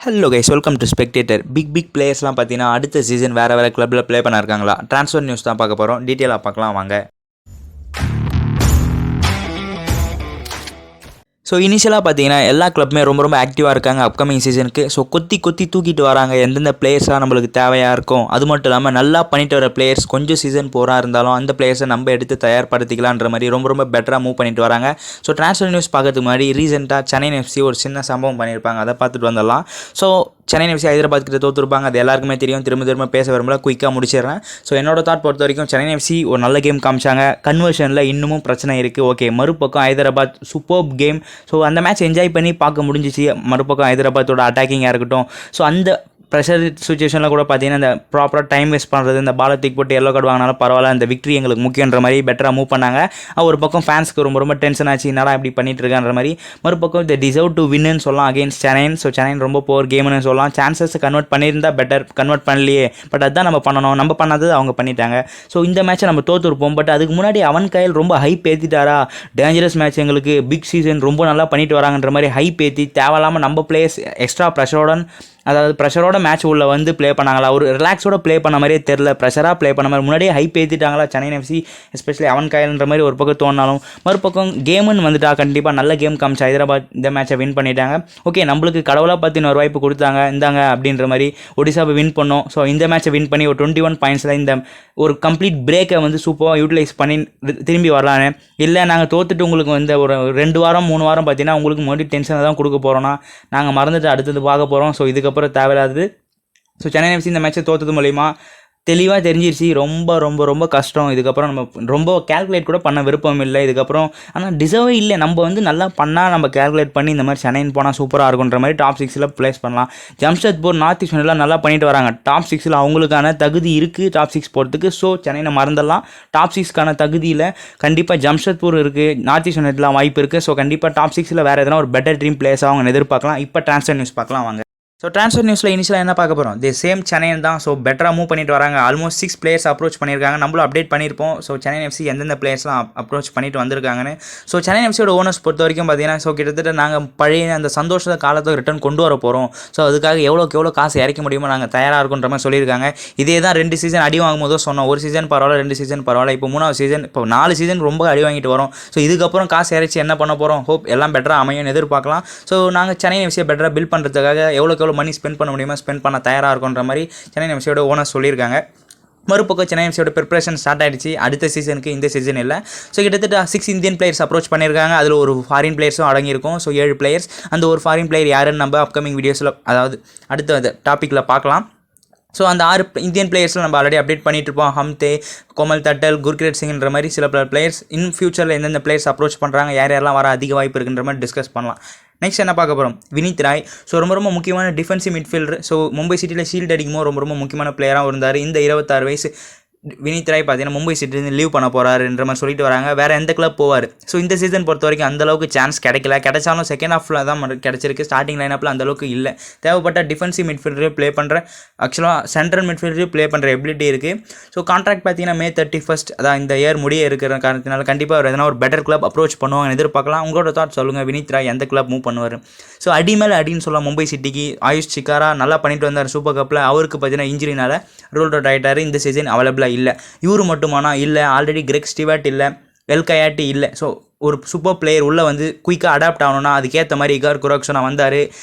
Hello guys, welcome to Spectator. Big பிளேயர்ஸ்லாம் பார்த்தீங்கன்னா அடுத்த சீசன் வேறு கிளப்பில் ப்ளே பண்ண இருக்காங்களா? ட்ரான்ஸ்ஃபர் நியூஸ் தான் பார்க்க போகிறோம். டீட்டெயிலாக பார்க்கலாம் வாங்க. ஸோ இனிஷியலாக பார்த்தீங்கன்னா எல்லா கிளப்புமே ரொம்ப ஆக்டிவாக இருக்காங்க அப்கமிங் சீசனுக்கு. ஸோ கொத்தி தூக்கிட்டு வராங்க எந்தெந்த பிளேயர்ஸ்லாம் நம்மளுக்கு தேவையாக இருக்கும். அது மட்டும் இல்லாமல் நல்லா பண்ணிட்டு வர பிளேயர்ஸ் கொஞ்சம் சீசன் போராக இருந்தாலும் அந்த பிளேயர்ஸை நம்ம எடுத்து தயார்படுத்திக்கலான்ற மாதிரி ரொம்ப பெட்டராக மூவ் பண்ணிட்டு வராங்க. ஸோ ட்ரான்ஸ்ஃபர் நியூஸ் பார்க்கறதுக்கு முன்னாடி ரீசெண்டாக சென்னை எஃப்சி ஒரு சின்ன சம்பவம் பண்ணியிருப்பாங்க, அதை பார்த்துட்டு வந்துடலாம். ஸோ சென்னை எஃப்சி ஹைதராபாத் கிட்ட தோற்றுருப்பாங்க, அது எல்லாருக்குமே தெரியும். திரும்ப பேச வரும்போது குயிக்காக முடிச்சிடுறேன். ஸோ என்னோட தாட் பொறுத்த வரைக்கும் சென்னை எஃப்சி ஒரு நல்ல கேம் காமிச்சாங்க. கன்வர்ஷனில் இன்னமும் பிரச்சனை இருக்குது. ஓகே, மறுபக்கம் ஹைதராபாத் சூப்பர் கேம். ஸோ அந்த மேட்ச் என்ஜாய் பண்ணி பார்க்க முடிஞ்சிச்சு. மறுபக்கம் ஹைதராபாத்தோட அட்டாக்கிங்காக இருக்கட்டும். ஸோ அந்த ப்ரெஷர் சுச்சுவேஷனில் கூட பார்த்தீங்கன்னா இந்த ப்ராப்பராக டைம் வேஸ்ட் பண்ணுறது, இந்த பாலை தூக்கி போட்டு எல்லோ கார்டு வாங்கினாலும் பரவாயில்ல, இந்த விக்ட்ரி எங்களுக்கு முக்கியன்ற மாதிரி பெட்டராக மூவ் பண்ணாங்க. ஒரு பக்கம் ஃபேன்ஸ்க்கு ரொம்ப டென்ஷன் ஆச்சு, என்னடா இப்படி பண்ணிட்டு இருக்கான்ற மாதிரி. மறுபக்கம் இந்த டிசர்வ் டு வின்னு சொல்லலாம் அகேன்ஸ்ட் சென்னை. ஸோ சென்னை ரொம்ப போர் கேம்னு சொல்லலாம். சான்சஸ் கன்வெர்ட் பண்ணியிருந்தா பெட்டர், கன்வெர்ட் பண்ணலையே. பட் அதுதான் நம்ம பண்ணணும், நம்ம பண்ணாதது அவங்க பண்ணிட்டாங்க. ஸோ இந்த மேட்ச்சை நம்ம தோற்றுருப்போம். பட் அதுக்கு முன்னாடி அவன் கையில் ரொம்ப ஹைப் ஏற்றிட்டாரா, டேஞ்சரஸ் மேட்ச் எங்களுக்கு பிக் சீசன் ரொம்ப நல்லா பண்ணிட்டு வராங்கன்ற மாதிரி ஹைப் ஏற்றி தேவையில்லாமல் நம்ம பிளேயர்ஸ் எக்ஸ்ட்ரா ப்ரெஷரோட மேட்ச் உள்ள வந்து ப்ளே பண்ணாங்களா, ஒரு ரிலாக்ஸோட ப்ளே பண்ண மாதிரியே தெரில. ப்ரெஷராக ப்ளே பண்ண மாதிரி முன்னாடியே ஹைப் ஏற்றிட்டாங்களா சென்னை எஃப்சி, எஸ்பெஷலி அவன் கையல்ன்ற மாதிரி ஒரு பக்கம் தோணாலும், மறுபக்கம் கேமுன்னு வந்துட்டா கண்டிப்பாக நல்ல கேம் காமிச்சு ஹைதராபாத் இந்த மேட்சை வின் பண்ணிட்டாங்க. ஓகே, நம்மளுக்கு கடவுளாக பார்த்து இன்னொரு வாய்ப்பு கொடுத்தாங்க இந்தாங்க அப்படின்ற மாதிரி ஒடிசாவை வின் பண்ணோம். ஸோ இந்த மேட்சை வின் பண்ணி ஒரு 21 பாயிண்ட்ஸில் இந்த ஒரு கம்ப்ளீட் பிரேக்கை வந்து சூப்பராக யூட்டிலைஸ் பண்ணி திரும்பி வரலான்னு. இல்லை நாங்கள் தோத்துட்டு உங்களுக்கு வந்து ஒரு 2 வாரம் 3 வாரம் பார்த்தீங்கன்னா உங்களுக்கு மறுபடியும் டென்ஷனை தான் கொடுக்க போகிறோன்னா நாங்கள் மறந்துட்டு அடுத்தது பார்க்க போகிறோம். ஸோ இதுக்கப்புறம் தேவையில்லாது. ஸோ சென்னை எஃப்சி இந்த மேட்சை தோற்றது மூலிமா தெளிவாக தெரிஞ்சிருச்சு, ரொம்ப கஷ்டம். இதுக்கப்புறம் நம்ம ரொம்ப கேல்குலேட் கூட பண்ண விருப்பம் இல்லை இதுக்கப்புறம். ஆனால் டிசர்வே இல்லை, நம்ம வந்து நல்லா பண்ணால் நம்ம கேல்குலேட் பண்ணி இந்த மாதிரி சென்னைன்னு போனால் சூப்பராக இருக்குன்ற மாதிரி டாப் 6 ப்ளேஸ் பண்ணலாம். ஜம்ஷெட்பூர் நார்த் ஈஸ்ட் எல்லாம் நல்லா பண்ணிட்டு வராங்க. டாப் 6 அவங்களுக்கான தகுதி இருக்குது டாப் 6 போகிறதுக்கு. ஸோ சென்னையை மறந்துடலாம். டாப் 6 தகுதியில் கண்டிப்பாக ஜம்ஷெட்பூர் இருக்குது, நார்த் ஈஸ்ட் யுனைடெட்லாம் வாய்ப்பு இருக்குது. ஸோ கண்டிப்பாக டாப் 6 வேறு எதனா ஒரு பெட்டர் ட்ரீம் பிளேஸாக அவங்க எதிர்பார்க்கலாம். இப்போ ட்ரான்ஸ்ஃபர் நியூஸ் பார்க்கலாம் வாங்க. ஸோ ட்ரான்ஸ்ஃபர் நியூஸில் இனிஷியலாக என்ன பார்க்க போகிறோம், சேம் சென்னை தான். ஸோ பெட்டராக மூவ் பண்ணிட்டு வராங்க. ஆல்மோஸ்ட் 6 பிளேயர்ஸ் அப்ரோச் பண்ணியிருக்காங்க, நம்மளும் அப்டேட் பண்ணியிருப்போம். ஸோ சென்னை எஃப்சி எந்தெந்த பிளேயர்ஸ்லாம் அப்ரோச் பண்ணிட்டு வந்திருக்காங்கன்னு. ஸோ சென்னை எஃப்சியோட ஓனர்ஸ் பொறுத்த வரைக்கும் பார்த்தீங்கன்னா, ஸோ கிட்டத்தட்ட நாங்கள் பழைய அந்த சந்தோஷ காலத்தை ரிட்டர்ன் கொண்டு வர போகிறோம். ஸோ அதுக்காக எவ்வளோ காசு இறக்க முடியுமோ நாங்கள் தயாராக இருக்குன்ற மாதிரி சொல்லியிருக்காங்க. இதே தான் 2 சீசன் அடி வாங்கும் போதும் சொன்னோம். ஒரு சீசன் பரவாயில்ல, 2 சீசன் பரவாயில்ல, இப்போ 3வது சீசன், இப்போ 4 சீசன் ரொம்ப அடி வாங்கிட்டு வரோம். ஸோ இதுக்கப்புறம் காசு இறச்சி என்ன பண்ண போகிறோம், ஹோப் எல்லாம் பெட்டராக அமையும் எதிர்பார்க்கலாம். ஸோ நாங்கள் சென்னை எஃப்சியை பெட்டராக பில்ட் பண்ணுறதுக்காக எவ்வளோ மணி ஸ்பெண்ட் பண்ண முடியும் ஸ்பெண்ட் பண்ண தயாராக இருக்குன்ற மாதிரி சென்னை எஃப்சியோட ஓனர் சொல்லியிருக்காங்க. மறுபக்கம் சென்னை எஃப்சியோட ப்ரிப்பரேஷன் ஸ்டார்ட் ஆகிடுச்சு அடுத்த சீசனுக்கு. இந்த சீசன் இல்லை. ஸோ கிட்டத்தட்ட 6 இந்தியன் பிளேயர்ஸ் அப்ரோச் பண்ணியிருக்காங்க. அதில் ஒரு ஃபாரின் பிளேயர்ஸும் அடங்கியிருக்கும். So 7 players. அந்த ஒரு ஃபாரின் பிளேயர் யாருன்னு நம்ம அப்கமிங் வீடியோஸில், அதாவது அடுத்த டாப்பிக்கில் பார்க்கலாம். ஸோ அந்த 6 இந்தியன் பிளேயர்ஸில் நம்ம ஆல்ரெடி அப்டேட் பண்ணிட்டு இருப்போம். ஹம்தே, கோமல் தட்டல், குர்கிரேட் சிங்ன்ற மாதிரி சில பிளேயர்ஸ் இன் ஃபியூச்சரில் எந்தெந்த பிளேயர்ஸ் அப்ரோச் பண்ணுறாங்க, யாரெல்லாம் வர அதிக வாய்ப்பு இருக்குன்ற மாதிரி டிஸ்கஸ் பண்ணலாம். நெக்ஸ்ட் என்ன பார்க்க போகிறோம், வினித் ராய். ஸோ ரொம்ப முக்கியமான டிஃபென்சிவ் மிட்ஃபீல்டர். ஸோ மும்பை சிட்டியில் ஷீல்டு அடிக்கும்போது ரொம்ப முக்கியமான பிளேயராகவும் இருந்தார். இந்த 26 வயசு வினித் ராய் பார்த்தீங்கன்னா மும்பை சிட்டிலேருந்து லீவ் பண்ண போகிறாருன்ற மாதிரி சொல்லிட்டு வராங்க. வேறு எந்த கிளப் போவார். ஸோ இந்த சீசன் பொறுத்த வரைக்கும் அந்தளவுக்கு சான்ஸ் கிடைச்சாலும் செகண்ட் ஹாஃபில் தான் கிடச்சிருக்கு. ஸ்டார்டிங் லைனப்பில் அந்தளவுக்கு இல்லை. தேவைப்பட்ட டிஃபென்சிவ் மிட்ஃபீல்டரே ப்ளே பண்ணுற, ஆக்சுவலாக சென்ட்ரல் மிட்ஃபீல்டரே ப்ளே பண்ணுற எபிலிட்டி இருக்குது. ஸோ கான்ட்ராக்ட் பார்த்தீங்கன்னா May 31 அதான் இந்த இயர் முடிய இருக்கிற காரணத்தினால கண்டிப்பாக அவர் எதனா ஒரு பெட்டர் கிளப் அப்ரோச் பண்ணுவாங்க எதிர்பார்க்கலாம். உங்களோட தாட் சொல்லுங்கள், வினித் ராய் எந்த கிளப் மூவ் பண்ணுவார். ஸோ அடி மேலே அடின்னு சொல்லலாம் மும்பை சிட்டிக்கு. ஆயுஷ் சிக்காரா நல்லா பண்ணிட்டு வந்தார் சூப்பர் கப்பில். அவருக்கு பார்த்தீங்கன்னா இன்ஜுரினால ரூல் அவுட் ஆகிட்டார். இந்த சீசன் அவைலபிளாக இல்லை. இவரு மட்டுமானா இல்லை, ஆல்ரெடி கிரெக் ஸ்டிவாட் இல்லை, எல்கயாட்டி இல்லை. ஸோ ஒரு சூப்பர் பிளேயர் உள்ளே வந்து குயிக்காக அடாப்ட் ஆகணும்னா அதுக்கேற்ற மாதிரி இகார் குரோக்ஷனா வந்தார்.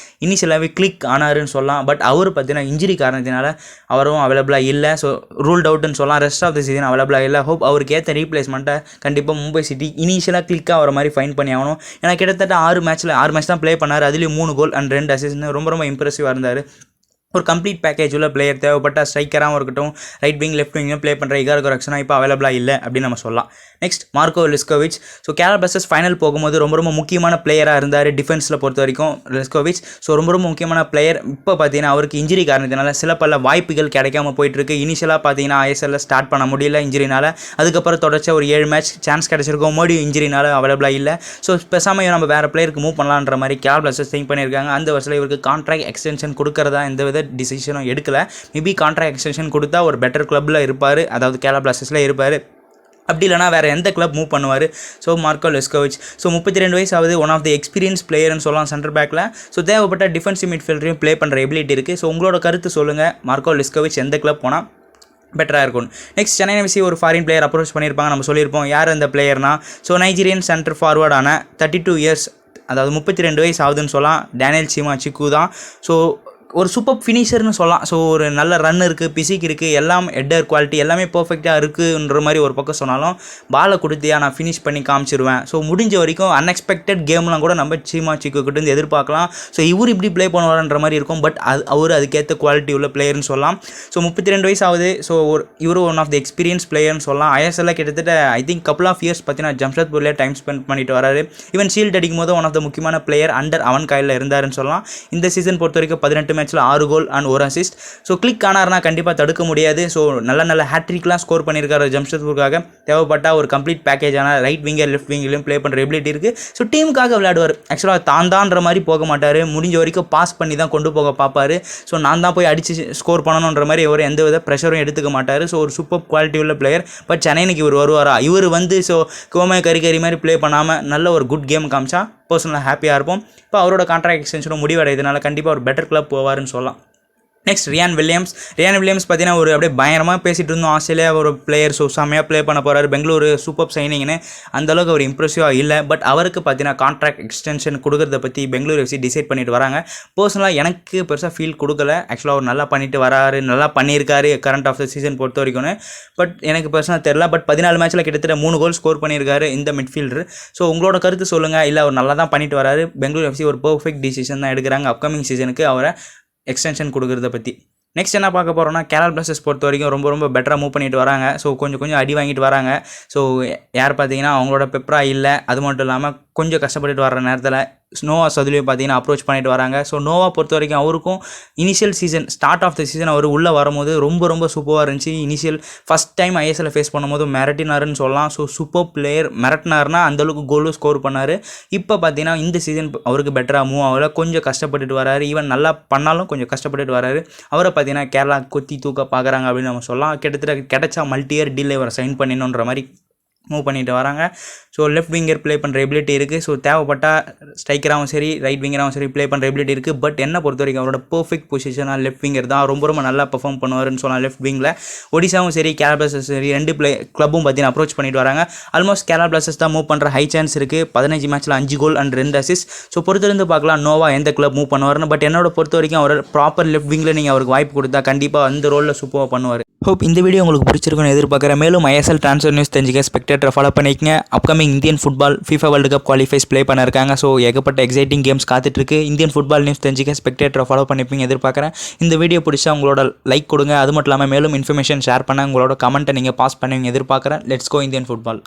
இனிஷியலாகவே கிளிக் ஆனாருன்னு சொல்லலாம். பட் அவர் பார்த்தீங்கன்னா இன்ஜுரி காரணத்தினால அவரும் அவைலபிளாக இல்லை. ஸோ ரூல்ட் அவுட்னு சொல்லலாம். ரெஸ்ட் ஆஃப் த சீசன் அவைலபிளாக இல்லை. ஹோப் அவருக்கு ஏற்ற ரீப்ளேஸ்மெண்ட்டை கண்டிப்பாக மும்பை சிட்டி இனிஷியலாக கிளிக்காக வர மாதிரி ஃபைன் பண்ணி ஆகணும். ஏன்னா கிட்டத்தட்ட 6 மேட்ச் தான் ப்ளே பண்ணார். அதுலேயும் 3 கோல் அண்ட் 2 அசிஸ்ட்னு ரொம்ப இம்ப்ரெசிவாக இருந்தார். ஒரு கம்ப்ளீட் பேக்கேஜ் உள்ள பிளேயர் தேவைப்பட்ட ஸ்ட்ரைக்கராகவும் இருக்கட்டும், ரைட் விங் லெஃப்ட் விங்கும் ப்ளே பண்ணுற இகார் குரோக்ஷனா இப்போ அவைலபிளாக இல்லை அப்படின்னு நம்ம சொல்லலாம். Next Marko Leskovic. So Kerala blasters final போகும்போது ரொம்ப முக்கியமான பிளேயராக இருந்தார் டிஃபென்ஸில் பொறுத்த வரைக்கும் லெஸ்கோவிச். ஸோ ரொம்ப முக்கியமான பிளேயர். இப்போ பார்த்தீங்கன்னா அவருக்கு இன்ஜுரி காரணத்தினால சில பல வாய்ப்புகள் கிடைக்காம போயிட்டுருக்கு. இனிஷியலாக பார்த்தீங்கன்னா ஐஎஸ்எல்ல ஸ்டார்ட் பண்ண முடியல இன்ஜுரினால. அதுக்கப்புறம் தொடர்ச்சியாக ஒரு 7 மேட்ச் சான்ஸ் கிடைச்சிருக்கும், மறுபடியும் இன்ஜுரினால அவைலபிளாக இல்லை. ஸோ பேசாமல் நம்ம வேறு பிளேயருக்கு மூவ் பண்ணலான்ற மாதிரி கேரளா பிளாஸ்டர்ஸ் திங்க் பண்ணியிருக்காங்க. அந்த வருஷத்தில் இவருக்கு கான்ட்ராக்ட் எக்ஸ்டென்ஷன் கொடுக்கறதா எந்த வித டிசிஷனும் எடுக்கல. மேபி கான்ட்ராக்ட் எக்ஸ்டென்ஷன் கொடுத்தா ஒரு பெட்டர் கிளப்பில் இருப்பார், அதாவது கேரளா பிளாஸ்டர்ஸில் இருப்பார். அப்படி இல்லைனா வேறு எந்த கிளப் மூவ் பண்ணுவார்? So Marko Leskovic. ஸோ 32 வயசு ஆகுது. ஒன் ஆஃப் தி எக்ஸ்பீரியன்ஸ் பிளேயர்னு சொல்லலாம் சென்டர் பேக்கில். ஸோ தேவைப்பட்ட டிஃபென்சிவ் மிட்ஃபீல்டரையும் ப்ளே பண்ணுற எபிலிட்டி இருக்குது. ஸோ உங்களோட கருத்து சொல்லுங்கள், மார்க்கோ லெஸ்கோவிச் எந்த கிளப் போனால் பெட்டராக இருக்கும்? நெக்ஸ்ட் சென்னை எஃப்சி ஒரு ஃபாரின் பிளேயர் அப்ரோச் பண்ணியிருப்பாங்க, நம்ம சொல்லியிருப்போம். யார் அந்த பிளேயர்னா, ஸோ நைஜீரியன் சென்டர் ஃபார்வர்டான 32 இயர்ஸ், அதாவது 32 வயசு ஆகுதுன்னு சொல்லலாம், டேனியல் சிமா சிக்கு தான். ஸோ ஒரு சூப்பர் ஃபினிஷர்னு சொல்லலாம். ஸோ ஒரு நல்ல ரன் இருக்குது, பிசிக் இருக்குது, எல்லாம் ஹெட்டர் குவாலிட்டி எல்லாமே பர்ஃபெக்டாக இருக்குன்ற மாதிரி ஒரு பக்கம் சொன்னாலும், பாலை கொடுத்தியா நான் ஃபினிஷ் பண்ணி காமிச்சிருவேன். ஸோ முடிஞ்ச வரைக்கும் அன்எக்ஸ்பெக்டட் கேம்லாம் கூட நம்ம சீமா சிக்கிட்டு எதிர்பார்க்கலாம். ஸோ இவர் இப்படி ப்ளே பண்ணுவார்ன்ற மாதிரி இருக்கும். பட் அவர் அதுக்கேற்ற குவாலிட்டி உள்ள பிளேயர்னு சொல்லலாம். ஸோ 32 வயசு ஆகுது. ஸோ இவர் ஒன் ஆஃப் தி எக்ஸ்பீரியன்ஸ் பிளேயர்னு சொல்லலாம். ஐஎஸ்எல்ல கிட்டத்தட்ட I think couple of years பார்த்தீங்கன்னா ஜம்ஷத்பூர்லேயே டைம் ஸ்பெண்ட் பண்ணிட்டு வராரு. ஈவன் ஷீல்ட் அடிக்கும் போது ஒன் ஆஃப் த முக்கியமான பிளேயர் அண்டர் அவன் கையில் இருந்தாருன்னு சொல்லலாம். இந்த சீசன் பொறுத்த வரைக்கும் 18 மேட்ச்சில் 6 goal and 1 assist. So click ஆனார்னா கண்டிப்பாக தடுக்க முடியாது. ஸோ நல்ல ஹேட்ரிக்லாம் ஸ்கோர் பண்ணியிருக்காரு ஜம்ஷத்பூருக்காக. தேவைப்பட்டால் ஒரு கம்ப்ளீட் பேக்கேஜான ரைட் விங்கர் லெஃப்ட் விங்கிலையும் ப்ளே பண்ணுற எபிலிட்டி இருக்குது. ஸோ டீமுக்காக விளையாடுவார். ஆக்சுவலாக தான்ன்ற மாதிரி போக மாட்டார், முடிஞ்ச வரைக்கும் பாஸ் பண்ணி தான் கொண்டு போக பார்ப்பார். ஸோ நான் தான் போய் அடித்து ஸ்கோர் பண்ணணுன்ற மாதிரி ஒரு எந்த வித ப்ரெஷரும் எடுத்துக்க மாட்டார். ஸோ ஒரு சூப்பர் குவாலிட்டி உள்ள பிளேயர். பட் சென்னைக்கு இவர் வருவாரா? இவர் வந்து ஸோ கோமே கறி மாதிரி ப்ளே பண்ணாமல் நல்ல ஒரு குட் கேம் காமிச்சா பர்சனலாக ஹாப்பியாக இருப்போம். இப்போ அவரோட கான்ட்ராக்ட் எக்ஸ்டென்ஷனும் முடிவடையதுனால கண்டிப்பாக ஒரு பெட்டர் கிளப் போவார்னு சொல்லலாம். நெக்ஸ்ட் ரியான் வில்லியம்ஸ் பார்த்தீங்கன்னா ஒரு அப்படியே பயங்கரமாக பேசிகிட்டு இருந்தோம். ஆஸ்திரேலியா ஒரு பிளேயர், ஸோ செம்மையாக ப்ளே பண்ண போகிறாரு, பெங்களூரு சூப்பர் சைனிங்னு. அந்தளவுக்கு ஒரு இம்ப்ரெசிவாக இல்லை. பட் அவருக்கு பார்த்தீங்கன்னா கான்ட்ராக்ட் எக்ஸ்டென்ஷன் கொடுக்கறத பற்றி பெங்களூரு எஃப்சி டிசைட் பண்ணிட்டு வராங்க. பர்சனலாக எனக்கு பெருசாக ஃபீல் கொடுக்கல. ஆக்சுவலாக அவர் நல்லா பண்ணிட்டு வராரு, நல்லா பண்ணியிருக்காரு கரண்ட் ஆஃப் த சீசன் பொறுத்த வரைக்கும். பட் எனக்கு பெருசாக தெரில. பட் 14 மேட்ச்சில் கிட்டத்தட்ட 3 கோல் ஸ்கோர் பண்ணியிருக்காரு இந்த மிட்ஃபீல்டர். ஸோ உங்களோட கருத்து சொல்லுங்கள். இல்லை அவர் நல்லா தான் பண்ணிட்டு வராரு, பெங்களூரு எஃப்சி ஒரு பர்ஃபெக்ட் டிசிஷன் தான் எடுக்கிறாங்க அப்கமிங் சீசனுக்கு அவரை எக்ஸ்டென்ஷன் கொடுக்குறத பற்றி. நெக்ஸ்ட் என்ன பார்க்க போகிறோம்னா, கேரளா பிளாஸ்டர்ஸ் பொறுத்த வரைக்கும் ரொம்ப பெட்டராக மூவ் பண்ணிட்டு வராங்க. ஸோ கொஞ்சம் அடி வாங்கிட்டு வராங்க. ஸோ யார் பார்த்தீங்கன்னா அவங்களோட பெப்ரா இல்லை, அது மட்டும் இல்லாமல் கொஞ்சம் கஷ்டப்பட்டுட்டு வர்ற நேரத்தில் நோவா சதுலேயும் பார்த்தீங்கன்னா அப்ரோச் பண்ணிட்டு வராங்க. ஸோ நோவா பொறுத்த வரைக்கும் அவருக்கும் initial season start of the season அவர் உள்ளே வரும்போது ரொம்ப சூப்பராக இருந்துச்சு. இனிஷியல் ஃபஸ்ட் டைம் ஐஎஸ்எல்ல ஃபேஸ் பண்ணும்போது மிரட்டினாருன்னு சொல்லலாம். ஸோ சூப்பர் பிளேயர், மிரட்டினார்னா அந்தளவுக்கு கோலும் ஸ்கோர் பண்ணார். இப்போ பார்த்தீங்கன்னா இந்த சீசன் அவருக்கு பெட்டராக மூவ் ஆகல, கொஞ்சம் கஷ்டப்பட்டுட்டு வராரு. ஈவன் நல்லா பண்ணாலும் கொஞ்சம் கஷ்டப்பட்டுட்டு வராரு. அவரை பார்த்தீங்கன்னா கேரளா கொத்தி தூக்க பார்க்குறாங்க அப்படின்னு நம்ம சொல்லலாம். கிட்டத்தட்ட கிடைச்சா மல்டியர் டீல் இவரை சைன் பண்ணிடணுன்ற மாதிரி மூவ் பண்ணிட்டு வராங்க. ஸோ லெஃப்ட் விங்கர் ப்ளே பண்ணுற எபிலிட்டி இருக்குது. ஸோ தேவைப்பட்டால் ஸ்ட்ரைக்கராகவும் சரி ரைட் விங்கராகவும் சரி ப்ளே பண்ணுற எபிலிட்டி இருக்குது. பட் என்ன பொறுத்த வரைக்கும் அவரோட பர்ஃபெக்ட் பொசிஷனாக லெஃப்ட் விங்கர் தான். ரொம்ப நல்லா பெர்ஃபார்ம் பண்ணுவார்னு சொல்லலாம் லெஃப்ட் விங்கில். ஒடிசாவும் சரி கேரளா பிளாஸ்டர்ஸ் சரி ரெண்டு கிளப்பும் பார்த்தீங்கன்னா அப்ரோச் பண்ணிட்டு வராங்க. ஆல்மோஸ்ட் கேரளா பிளாஸ்டர்ஸ் தான் மூவ் பண்ணுற ஹை சான்ஸ் இருக்குது. 15 மேட்ச்சில் 5 கோல் அண்ட் 2 அசிஸ்ட். ஸோ பொறுத்திருந்து பார்க்கலாம் நோவா எந்த கிளப் மூவ் பண்ணுவார்னு. பட் என்னோட பொறுத்த வரைக்கும் அவர் ப்ராப்பர் லெஃப்ட் விங்கில் நீங்கள் அவருக்கு வாய்ப்பு கொடுத்தா கண்டிப்பாக அந்த ரோலில் சூப்பராக பண்ணுவார். ஹோப் இந்த வீடியோ உங்களுக்கு பிடிச்சிருக்குன்னு எதிர்பார்க்குறேன். மேலும் ஐஎஸ்எல் ட்ரான்ஸ்ஃபர் நியூஸ் தெரிஞ்சுக்க ஸ்பெக்டேட்டரை ஃபாலோ பண்ணிக்கங்க. Upcoming Indian football FIFA world cup qualifiers play பண்ண இருக்காங்க. ஸோ ஏகப்பட்ட எக்ஸைட்டிங் கேம்ஸ் காத்துட்ருக்கு. இந்தியன் ஃபுட்பால் நியூஸ் தெரிஞ்சுக்க ஸ்பெக்டேட்டரை ஃபாலோ பண்ணிப்பீங்க எதிர்பார்க்குறேன். இந்த வீடியோ பிடிச்சா உங்களோட லைக் கொடுங்க. அது மட்டும் இல்லாமல் மேலும் இன்ஃபர்மேஷன் ஷேர் பண்ண உங்களோட கமெண்ட்டை நீங்கள் பாஸ் பண்ணுவீங்க எதிர்பார்க்குறேன். Let's go Indian football.